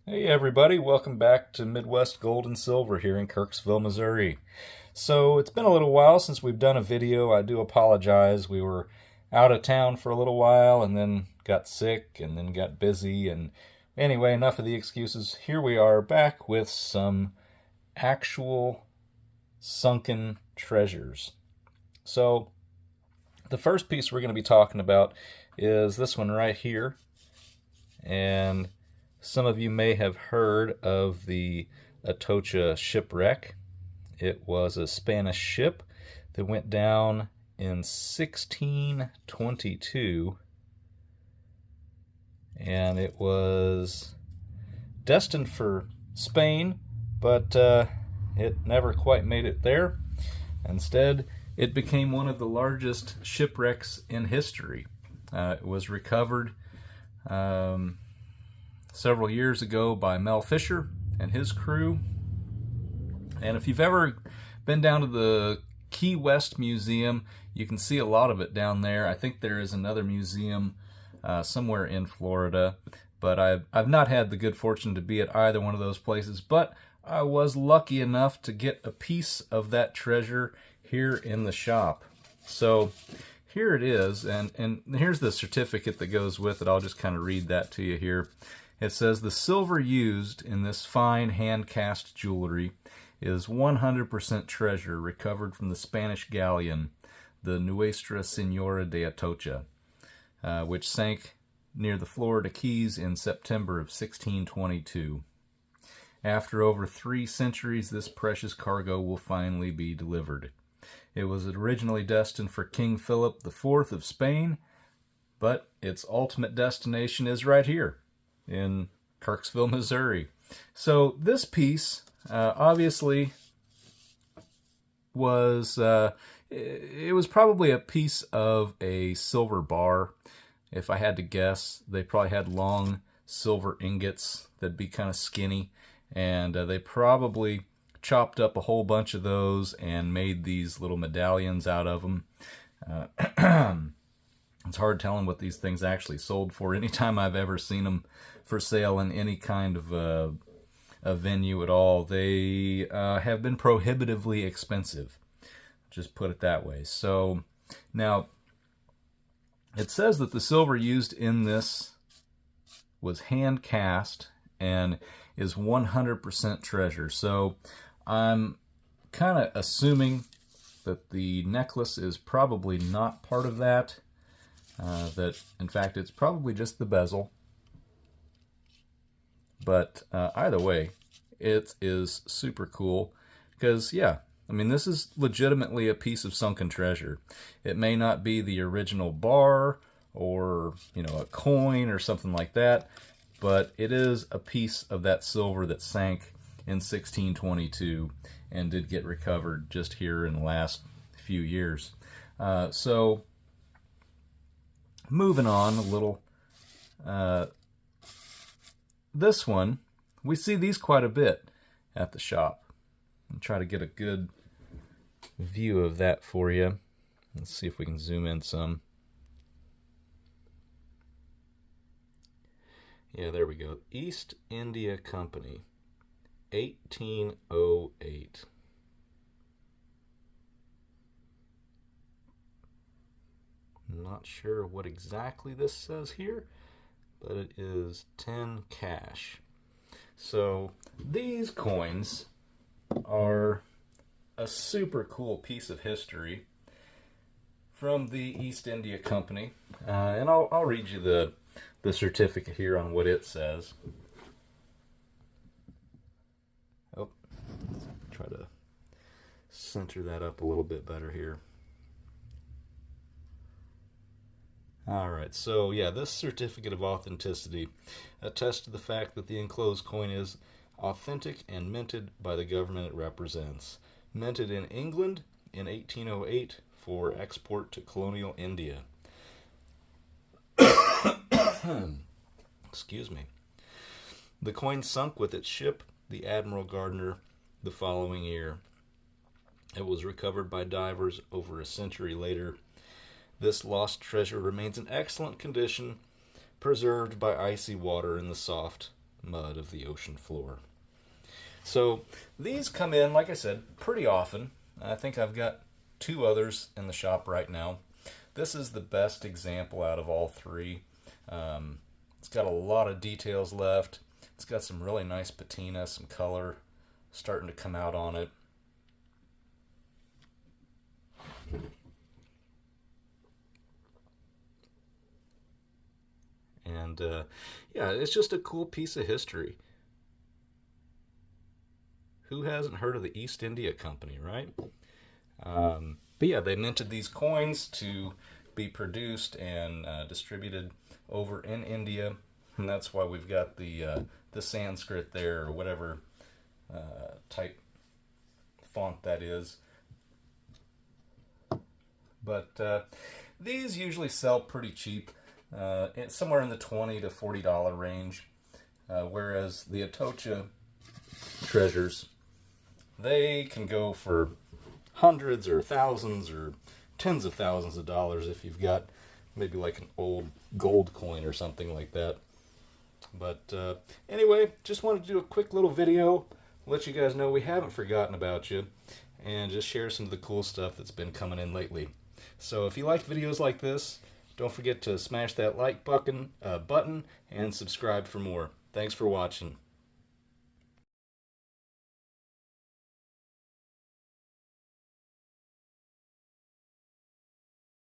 Hey everybody, welcome back to Midwest Gold and Silver here in Kirksville, Missouri. So it's been a little while since we've done a video. I do apologize. We were out of town for a little while and then got sick and then got busy. And anyway, enough of the excuses. Here we are back with some actual sunken treasures. So the first piece we're going to be talking about is this one right here. And some of you may have heard of the Atocha shipwreck. It was a Spanish ship that went down in 1622, and it was destined for Spain, but it never quite made it there. Instead, it became one of the largest shipwrecks in history. It was recovered several years ago by Mel Fisher and his crew. And if you've ever been down to the Key West Museum, you can see a lot of it down there. I think there is another museum somewhere in Florida, but I've not had the good fortune to be at either one of those places, but I was lucky enough to get a piece of that treasure here in the shop. So here it is, and here's the certificate that goes with it. I'll just kind of read that to you here. It says, the silver used in this fine hand-cast jewelry is 100% treasure recovered from the Spanish galleon, the Nuestra Señora de Atocha, which sank near the Florida Keys in September of 1622. After over 3 centuries, this precious cargo will finally be delivered. It was originally destined for King Philip IV of Spain, but its ultimate destination is right here in Kirksville, Missouri. So this piece obviously was it was probably a piece of a silver bar. If I had to guess, they probably had long silver ingots that'd be kind of skinny, and they probably chopped up a whole bunch of those and made these little medallions out of them. It's hard telling what these things actually sold for. Anytime I've ever seen them for sale in any kind of a venue at all, they have been prohibitively expensive. Just put it that way. So now it says that the silver used in this was hand cast and is 100% treasure. So I'm kind of assuming that the necklace is probably not part of that. That in fact it's probably just the bezel, but either way it is super cool because, yeah, I mean, this is legitimately a piece of sunken treasure. It may not be the original bar or, you know, a coin or something like that, but it is a piece of that silver that sank in 1622 and did get recovered just here in the last few years. So moving on a little, this one, we see these quite a bit at the shop. I'll try to get a good view of that for you. Let's see if we can zoom in some. Yeah, there we go. East India Company, 1808. Not sure what exactly this says here, but it is 10 cash. So these coins are a super cool piece of history from the East India Company. And I'll read you the certificate here on what it says. Oh, try to center that up a little bit better here. Alright, so yeah, this certificate of authenticity attests to the fact that the enclosed coin is authentic and minted by the government it represents. Minted in England in 1808 for export to colonial India. Excuse me. The coin sunk with its ship, the Admiral Gardner, the following year. It was recovered by divers over a century later. This lost treasure remains in excellent condition, preserved by icy water in the soft mud of the ocean floor. So these come in, like I said, pretty often. I think I've got 2 others in the shop right now. This is the best example out of all 3. It's got a lot of details left. It's got some really nice patina, some color starting to come out on it. And yeah, it's just a cool piece of history. Who hasn't heard of the East India Company, right? But yeah, they minted these coins to be produced and distributed over in India, and that's why we've got the Sanskrit there, or whatever type font that is. But these usually sell pretty cheap, somewhere in the $20 to $40 range, whereas the Atocha treasures, they can go for hundreds or thousands or tens of thousands of dollars if you've got maybe like an old gold coin or something like that. But anyway, just wanted to do a quick little video, let you guys know we haven't forgotten about you, and just share some of the cool stuff that's been coming in lately. So if you like videos like this, don't forget to smash that like button and subscribe for more. Thanks for watching.